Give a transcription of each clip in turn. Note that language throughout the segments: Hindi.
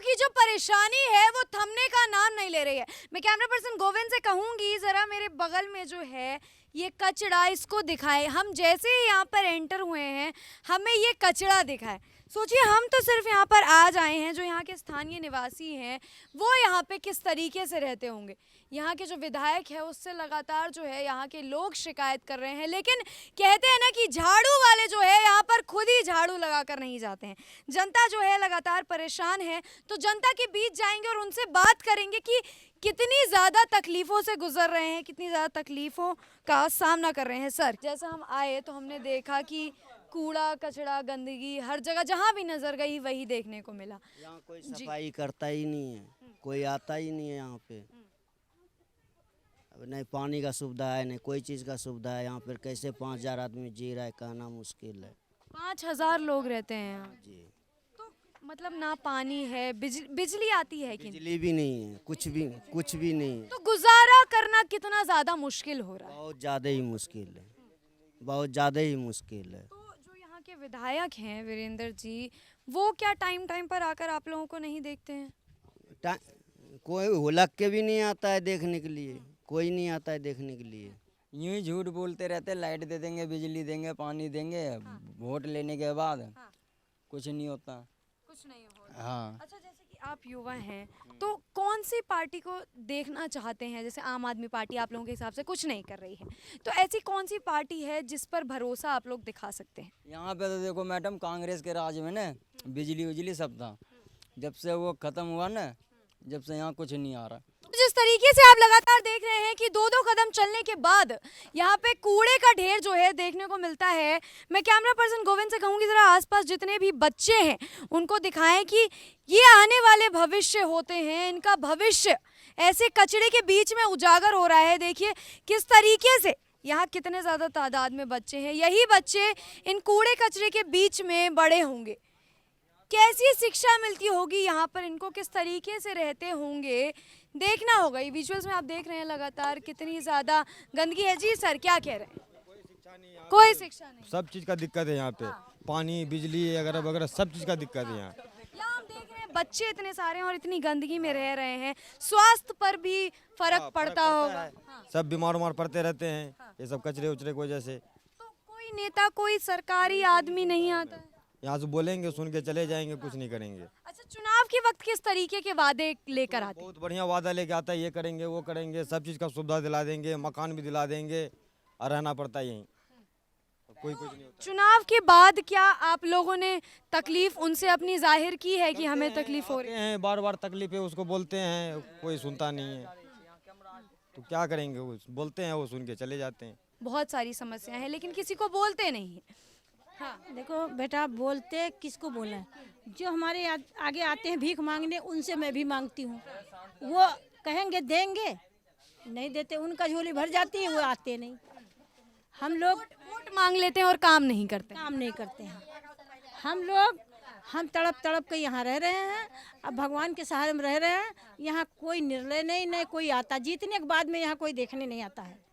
की जो परेशानी है वो थमने का नाम नहीं ले रही है। मैं कैमरा पर्सन गोविंद से कहूंगी जरा मेरे बगल में जो है ये कचड़ा इसको दिखाए। हम जैसे ही यहाँ पर एंटर हुए हैं हमें ये कचड़ा दिखाए। सोचिए हम तो सिर्फ यहाँ पर आज आए हैं, जो यहाँ के स्थानीय निवासी हैं वो यहाँ पे किस तरीके से रहते होंगे। यहाँ के जो विधायक है उससे लगातार जो है यहाँ के लोग शिकायत कर रहे हैं, लेकिन कहते हैं ना कि झाड़ू वाले जो है यहाँ पर खुद ही झाड़ू लगा कर नहीं जाते हैं। जनता जो है लगातार परेशान है, तो जनता के बीच जाएंगे और उनसे बात करेंगे कि कितनी ज़्यादा तकलीफ़ों से गुजर रहे हैं, कितनी ज़्यादा तकलीफ़ों का सामना कर रहे हैं। सर, जैसा हम आए तो हमने देखा कि कूड़ा कचड़ा गंदगी हर जगह जहाँ भी नजर गई वही देखने को मिला। यहाँ कोई सफाई करता ही नहीं है, कोई आता ही नहीं है यहाँ पे। अब नहीं पानी का सुविधा है, नहीं कोई चीज़ का सुविधा है। यहाँ पर कैसे 5,000 आदमी जी रहा है, कहना मुश्किल है। 5,000 लोग रहते हैं यहाँ। जी, तो मतलब ना पानी है, बिजली आती है कि नहीं? बिजली भी नहीं है, कुछ भी नहीं है। तो गुजारा करना कितना ज़्यादा मुश्किल हो रहा है। बहुत ज़्यादा ही मुश्किल है, बहुत ज़्यादा ही मुश्किल है। तो जो यहाँ के विधायक हैं वीरेंद्र जी, वो क्या टाइम टाइम पर आकर आप लोगों को नहीं देखते हैं? कोई हुलक के भी नहीं आता है देखने के लिए, कोई नहीं आता है देखने के लिए। यूं ही झूठ बोलते रहते, लाइट दे देंगे, बिजली देंगे, पानी देंगे, वोट लेने के बाद कुछ नहीं होता। कुछ नहीं हो रहा। हाँ, अच्छा, जैसे कि आप युवा हैं तो कौन सी पार्टी को देखना चाहते हैं? जैसे आम आदमी पार्टी आप लोगों के हिसाब से कुछ नहीं कर रही है, तो ऐसी कौन सी पार्टी है जिस पर भरोसा आप लोग दिखा सकते हैं? यहाँ पे तो देखो मैडम, कांग्रेस के राज में ना बिजली उजली सब था। जब से वो खत्म हुआ ना, जब से यहाँ कुछ नहीं आ रहा। जिस तरीके से आप लगातार देख रहे हैं कि दो दो कदम चलने के बाद यहाँ पे कूड़े का ढेर जो है देखने को मिलता है। मैं कैमरा पर्सन गोविंद से कहूँगी जरा आसपास जितने भी बच्चे हैं उनको दिखाएं कि ये आने वाले भविष्य होते हैं, इनका भविष्य ऐसे कचरे के बीच में उजागर हो रहा है। देखिए किस तरीके से यहाँ कितने ज़्यादा तादाद में बच्चे हैं, यही बच्चे इन कूड़े कचरे के बीच में बड़े होंगे। कैसी शिक्षा मिलती होगी यहाँ पर इनको, किस तरीके से रहते होंगे, देखना होगा। ये विजुअल्स में आप देख रहे हैं लगातार कितनी ज़्यादा गंदगी है। जी सर, क्या कह रहे हैं? कोई शिक्षा नहीं, सब चीज़ का दिक्कत है यहाँ पे। पानी बिजली वगैरह वगैरह सब चीज़ का दिक्कत है यहाँ। यहाँ हम देख रहे हैं बच्चे इतने सारे हैं और इतनी गंदगी में रह रहे हैं, स्वास्थ्य पर भी फर्क पड़ता होगा। सब बीमार पड़ते रहते हैं ये सब कचरे उचरे की वजह से। तो कोई नेता, कोई सरकारी आदमी नहीं आता है? यहाँ से बोलेंगे, सुन के चले जाएंगे, कुछ नहीं करेंगे। अच्छा, चुनाव के वक्त किस तरीके के वादे लेकर आते हैं? बहुत बढ़िया वादा लेके आता है, ये करेंगे वो करेंगे, सब चीज़ का सुविधा दिला देंगे, मकान भी दिला देंगे और रहना पड़ता है यहीं, कोई कुछ नहीं होता। चुनाव के बाद क्या आप लोगों ने तकलीफ उनसे अपनी जाहिर की है कि हमें तकलीफ हो रही है? बार बार तकलीफ है उसको बोलते हैं, कोई सुनता नहीं है, तो क्या करेंगे। वो बोलते हैं, वो सुन के चले जाते हैं। बहुत सारी समस्याएं हैं लेकिन किसी को बोलते नहीं है। हाँ, देखो बेटा, बोलते किसको बोला है? जो हमारे आगे आते हैं भीख मांगने, उनसे मैं भी मांगती हूँ। वो कहेंगे देंगे, नहीं देते, उनका झोली भर जाती है, वो आते नहीं। हम लोग वोट मांग लेते हैं और काम नहीं करते। काम नहीं करते हैं। हम तड़प तड़प के यहाँ रह रहे हैं। अब भगवान के सहारे में रह रहे हैं। यहाँ कोई निर्णय नहीं कोई आता। जीतने के बाद में यहाँ कोई देखने नहीं आता है।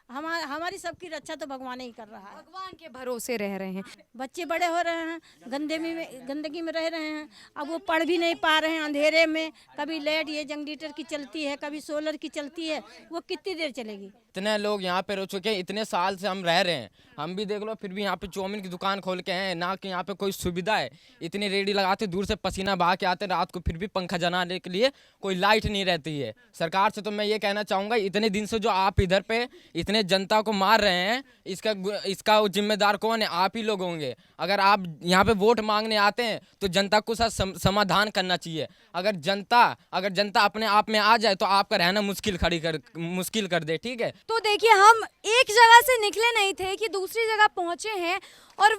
हाँ, हमारी सबकी रक्षा तो भगवान ही कर रहा है। भगवान के भरोसे रह रहे हैं। बच्चे बड़े हो रहे हैं, गंदगी में रह रहे हैं। अब वो पढ़ भी नहीं पा रहे हैं अंधेरे में। कभी लाइट ये जनरेटर की चलती है, कभी सोलर की चलती है, वो कितनी देर चलेगी? इतने लोग यहाँ पे रह चुके हैं, इतने साल से हम रह रहे हैं, हम भी देख लो, फिर भी यहाँ पे चाउमीन की दुकान खोल के हैं ना कि यहाँ पे कोई सुविधा है। इतनी रेडी लगाते, दूर से पसीना बहा के आते रात को, फिर भी पंखा जलाने के लिए कोई लाइट नहीं रहती है। सरकार से तो मैं ये कहना चाहूँगा, इतने दिन से जो आप इधर पे इतने जनता को मार रहे हैं, इसका जिम्मेदार कौन है? आप ही लोग होंगे। अगर आप यहाँ पे वोट मांगने आते हैं तो जनता को साथ समाधान करना चाहिए। अगर जनता अपने आप में आ जाए तो आपका रहना मुश्किल कर दे, ठीक है? तो देखिए हम एक जगह से निकले नहीं थे कि दूसरी जगह पहुंचे हैं और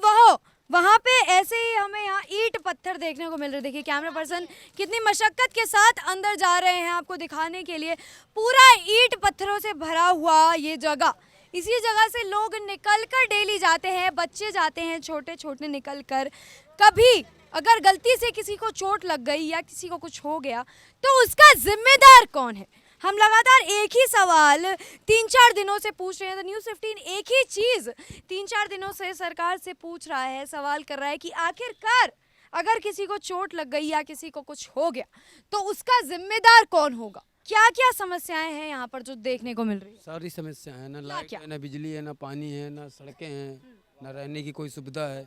वहाँ पे ऐसे ही हमें यहाँ ईंट पत्थर देखने को मिल रहे। देखिए कैमरा पर्सन कितनी मशक्कत के साथ अंदर जा रहे हैं आपको दिखाने के लिए। पूरा ईंट पत्थरों से भरा हुआ ये जगह, इसी जगह से लोग निकल कर डेली जाते हैं, बच्चे जाते हैं छोटे छोटे निकल कर। कभी अगर गलती से किसी को चोट लग गई या किसी को कुछ हो गया तो उसका जिम्मेदार कौन है? हम लगातार एक ही सवाल 3-4 दिनों से पूछ रहे हैं। तो न्यूज़ 15 एक ही चीज़ 3-4 दिनों से सरकार से पूछ रहा है, सवाल कर रहा है कि अगर किसी को चोट लग गई या किसी को कुछ हो गया तो उसका जिम्मेदार कौन होगा? क्या क्या समस्याएं हैं यहाँ पर जो देखने को मिल रही है? सारी समस्या है, ना लाइट क्या? है, ना बिजली है, ना पानी है, ना सड़कें हैं, ना रहने की कोई सुविधा है।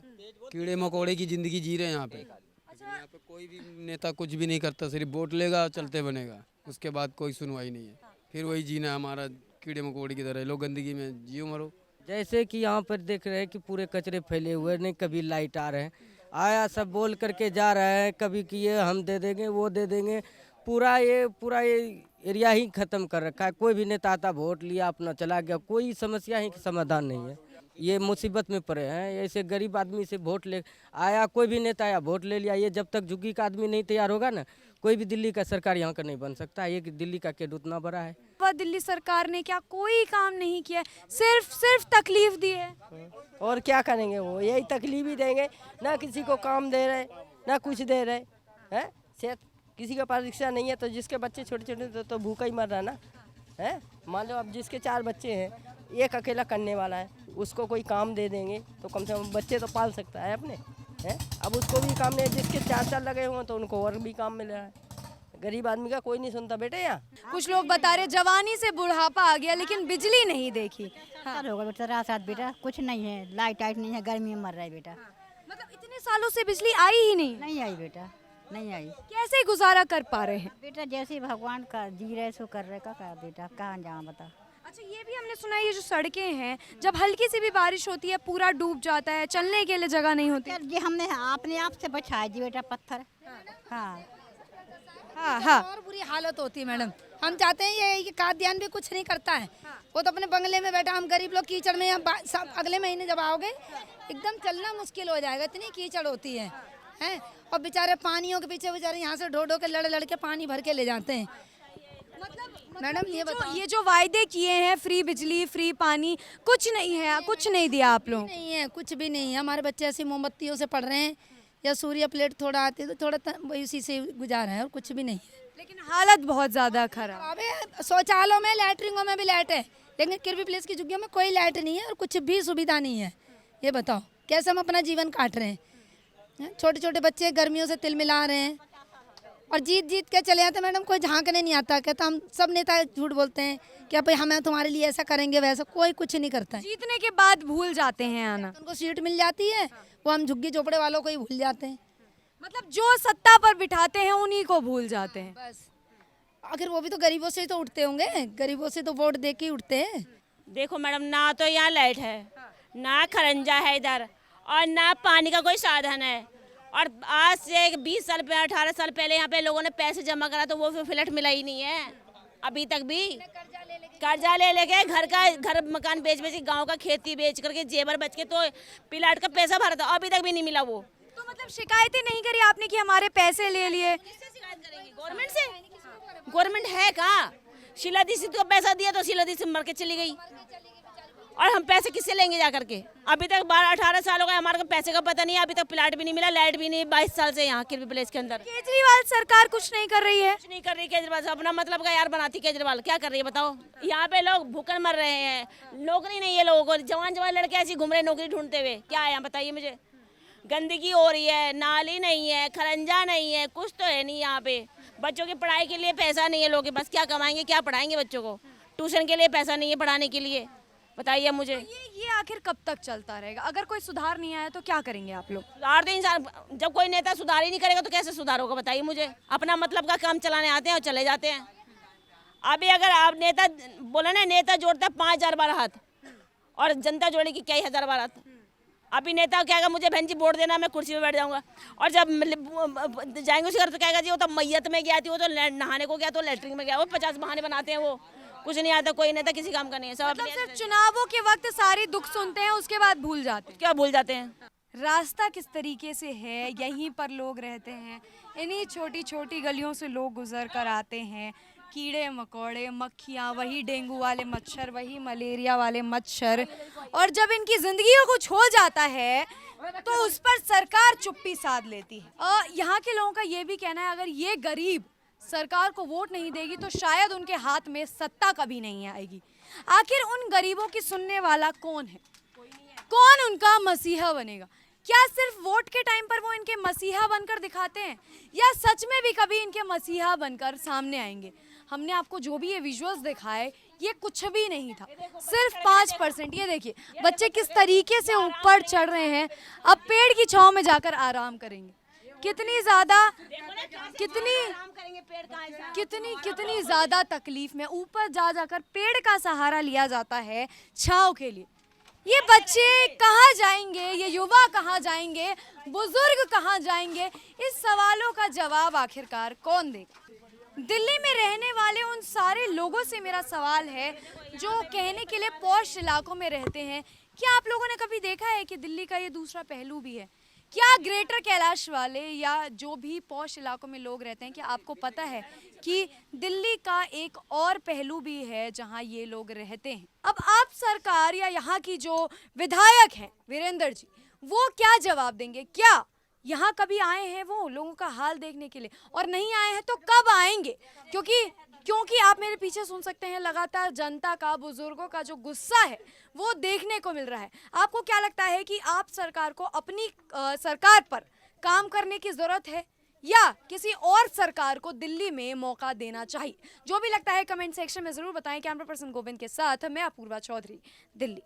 कीड़े मकोड़े की जिंदगी जी रहे हैं यहाँ पे। यहाँ पे कोई भी नेता कुछ भी नहीं करता, सिर्फ वोट लेगा, चलते बनेगा, उसके बाद कोई सुनवाई नहीं है। फिर वही जीना हमारा कीड़े मकोड़े की तरह, लोग गंदगी में जियो मरो। जैसे कि यहाँ पर देख रहे हैं कि पूरे कचरे फैले हुए, नहीं कभी लाइट आ रहे हैं, आया सब बोल करके जा रहा है, कभी कि ये हम दे देंगे वो दे देंगे, पूरा ये एरिया ही खत्म कर रखा है। कोई भी नेता आता वोट लिया अपना चला गया, कोई समस्या ही समाधान नहीं है। ये मुसीबत में पड़े हैं, ऐसे गरीब आदमी से वोट ले आया, कोई भी नेता आया वोट ले लिया। ये जब तक झुग्गी का आदमी नहीं तैयार होगा ना, कोई भी दिल्ली का सरकार यहाँ का नहीं बन सकता। ये दिल्ली का केड उतना बड़ा है। वह दिल्ली सरकार ने क्या कोई काम नहीं किया, सिर्फ तकलीफ दी है। और क्या करेंगे, वो यही तकलीफ ही देंगे, ना किसी को काम दे रहे ना कुछ दे रहे हैं। सेहत किसी के पास रिक्शा नहीं है तो जिसके बच्चे छोटे छोटे तो भूखा ही मर रहा ना है। मान लो अब जिसके 4 बच्चे हैं, एक अकेला करने वाला है, उसको कोई काम दे देंगे तो कम से कम बच्चे तो पाल सकता है अपने हैं। अब उसको भी काम नहीं है, जिसके 4 लगे हुए तो उनको और भी काम मिल रहा है। गरीब आदमी का कोई नहीं सुनता बेटे यहाँ। कुछ लोग बता रहे जवानी से बुढ़ापा आ गया लेकिन बिजली नहीं देखी। हाँ होगा बेटा, रात बेटा कुछ नहीं है, लाइट नहीं है, गर्मी में मर रहा है बेटा। मतलब इतने सालों से बिजली आई ही नहीं, नहीं आई बेटा, नहीं आई। कैसे गुजारा कर पा रहे हैं? बेटा जैसे भगवान का जी रहे सो कर रहे का बेटा, कहाँ जाऊँ बता। अच्छा, ये भी हमने सुना है ये जो सड़कें हैं, जब हल्की सी भी बारिश होती है पूरा डूब जाता है, चलने के लिए जगह नहीं होती। ये हमने अपने आप से बचाया जी बेटा, पत्थर। हाँ हाँ और बुरी हालत होती है मैडम। हम चाहते हैं ये खाद्यान्न भी कुछ नहीं करता है, वो तो अपने बंगले में बैठा, हम गरीब लोग कीचड़ में अगले महीने जब आओगे एकदम चलना मुश्किल हो जाएगा, इतनी कीचड़ होती है हैं। और बेचारे पानियों के पीछे बेचारे यहाँ से ढो के लड़ के पानी भर के ले जाते हैं। मतलब मैडम ये बताओ, ये जो वायदे किए हैं, फ्री बिजली फ्री पानी, कुछ नहीं है, कुछ नहीं दिया आप लोग। नहीं है, कुछ भी नहीं है। हमारे बच्चे ऐसी मोमबत्तियों से पढ़ रहे हैं या सूर्य प्लेट थोड़ा आती है तो थोड़ा वही उसी से गुजारा है और कुछ भी नहीं है। लेकिन हालत बहुत ज्यादा खराब। अबे शौचालयों में लैटरिंगों में भी लाइट है, लेकिन किरवी प्लेस की झुग्गियों में कोई लाइट नहीं है और कुछ भी सुविधा नहीं है। ये बताओ कैसे हम अपना जीवन काट रहे हैं। छोटे छोटे बच्चे गर्मियों से तिल मिला रहे हैं और जीत के चले आते मैडम, कोई झांकने नहीं आता। कहता हम सब नेता झूठ बोलते हैं कि अब हमें तुम्हारे लिए ऐसा करेंगे वैसा, कोई कुछ नहीं करता है। जीतने के बाद भूल जाते हैं आना। उनको सीट मिल जाती है, वो हम झुग्गी झोपड़े वालों को ही भूल जाते हैं। मतलब जो सत्ता पर बिठाते हैं उन्हीं को भूल जाते हैं। बस आखिर वो भी तो गरीबों से ही तो उठते होंगे, गरीबों से तो वोट दे के ही उठते हैं। देखो मैडम, ना तो यहाँ लाइट है, ना खरंजा है इधर, और ना पानी का कोई साधन है। और आज से 20 साल पहले 18 साल पहले यहाँ पे लोगों ने पैसे जमा करा तो वो फिर फ्लैट मिला ही नहीं है अभी तक भी। कर्जा ले लेके घर मकान बेच के, गांव का खेती बेच करके, जेवर बेच के तो प्लाट का पैसा भरा था, अभी तक भी नहीं मिला वो। तो मतलब शिकायतें नहीं करी आपने कि हमारे पैसे ले लिए? शिकायत करेंगी गवर्नमेंट से? गवर्नमेंट है कहाँ? शीला दीक्षित को पैसा दिया तो शीला दीक्षित मर के चली गई, और हम पैसे किससे लेंगे जा करके? अभी तक 12-18 साल हो गए, हमारे को पैसे का पता नहीं है, अभी तक प्लाट भी नहीं मिला, लाइट भी नहीं। 22 साल से यहाँ किरवी प्लेस के अंदर केजरीवाल सरकार कुछ नहीं कर रही है। कुछ नहीं कर रही केजरीवाल, अपना मतलब का यार बनाती केजरीवाल। क्या कर रही है बताओ? यहाँ पे लोग भूखन मर रहे हैं, नौकरी नहीं है लोगों को, जवान लड़के ऐसे घूम रहे नौकरी ढूंढते हुए। क्या है यहाँ बताइए मुझे? गंदगी हो रही है, नाली नहीं है, खरंजा नहीं है, कुछ तो है नहीं यहाँ पे। बच्चों की पढ़ाई के लिए पैसा नहीं है लोगों के पास, क्या कमाएंगे, क्या पढ़ाएंगे बच्चों को? ट्यूशन के लिए पैसा नहीं है, पढ़ाने के लिए। बताइए मुझे, ये आखिर कब तक चलता रहेगा? अगर कोई सुधार नहीं आया तो क्या करेंगे आप लोग? सुधार तो इंसान, जब कोई नेता सुधार ही नहीं करेगा तो कैसे सुधार होगा बताइए मुझे? अपना मतलब का काम चलाने आते हैं और चले जाते हैं। अभी अगर आप नेता बोला ना, नेता जोड़ता है 5000 बार हाथ और जनता जोड़ेगी कई हजार बार हाथ। अभी नेता कहेगा मुझे बहन जी वोट देना, मैं कुर्सी पे बैठ जाऊंगा, और जब जाएंगे उसके घर तो कहेगा जी वो तो मैयत में गया थी, वो तो नहाने को गया, तो लेटरिन में गया। वो 50 बहाने बनाते हैं, वो कुछ नहीं आता। कोई नेता किसी काम का नहीं है, सब मतलब सिर्फ चुनावों के वक्त सारे दुख सुनते हैं, उसके बाद भूल जाते हैं। क्या भूल जाते हैं? रास्ता किस तरीके से है, यहीं पर लोग रहते हैं, इन्हीं छोटी छोटी गलियों से लोग गुजर कर आते हैं। कीड़े मकोड़े, मक्खियाँ, वही डेंगू वाले मच्छर, वही मलेरिया वाले मच्छर, और जब इनकी जिंदगियों को छो जाता है तो उस पर सरकार चुप्पी साध लेती है। और यहाँ के लोगों का ये भी कहना है अगर ये गरीब सरकार को वोट नहीं देगी तो शायद उनके हाथ में सत्ता कभी नहीं आएगी। आखिर उन गरीबों की सुनने वाला कौन है? कौन उनका मसीहा बनेगा? क्या सिर्फ वोट के टाइम पर वो इनके मसीहा बनकर दिखाते हैं या सच में भी कभी इनके मसीहा बनकर सामने आएंगे? हमने आपको जो भी ये विजुअल्स दिखाए ये कुछ भी नहीं था, सिर्फ 5%। ये देखिए बच्चे किस तरीके से ऊपर चढ़ रहे हैं, अब पेड़ की छांव में जाकर आराम करेंगे। कितनी ज्यादा तकलीफ में ऊपर जाकर पेड़ का सहारा लिया जाता है छांव के लिए। ये बच्चे कहाँ जाएंगे, ये युवा कहाँ जाएंगे, बुजुर्ग कहाँ जाएंगे? इस सवालों का जवाब आखिरकार कौन देगा? दिल्ली में रहने वाले उन सारे लोगों से मेरा सवाल है जो कहने के लिए पॉश इलाकों में रहते हैं, क्या आप लोगों ने कभी देखा है कि दिल्ली का ये दूसरा पहलू भी है? क्या ग्रेटर कैलाश वाले या जो भी पॉश इलाकों में लोग रहते हैं, क्या आपको पता है कि दिल्ली का एक और पहलू भी है जहां ये लोग रहते हैं? अब आप सरकार या यहाँ की जो विधायक हैं वीरेंद्र जी, वो क्या जवाब देंगे? क्या यहाँ कभी आए हैं वो लोगों का हाल देखने के लिए, और नहीं आए हैं तो कब आएंगे? क्योंकि आप मेरे पीछे सुन सकते हैं लगातार जनता का, बुजुर्गों का जो गुस्सा है वो देखने को मिल रहा है। आपको क्या लगता है कि आप सरकार को अपनी सरकार पर काम करने की जरूरत है या किसी और सरकार को दिल्ली में मौका देना चाहिए? जो भी लगता है कमेंट सेक्शन में जरूर बताएं। कैमरा पर्सन गोविंद के साथ मैं अपूर्वा चौधरी, दिल्ली।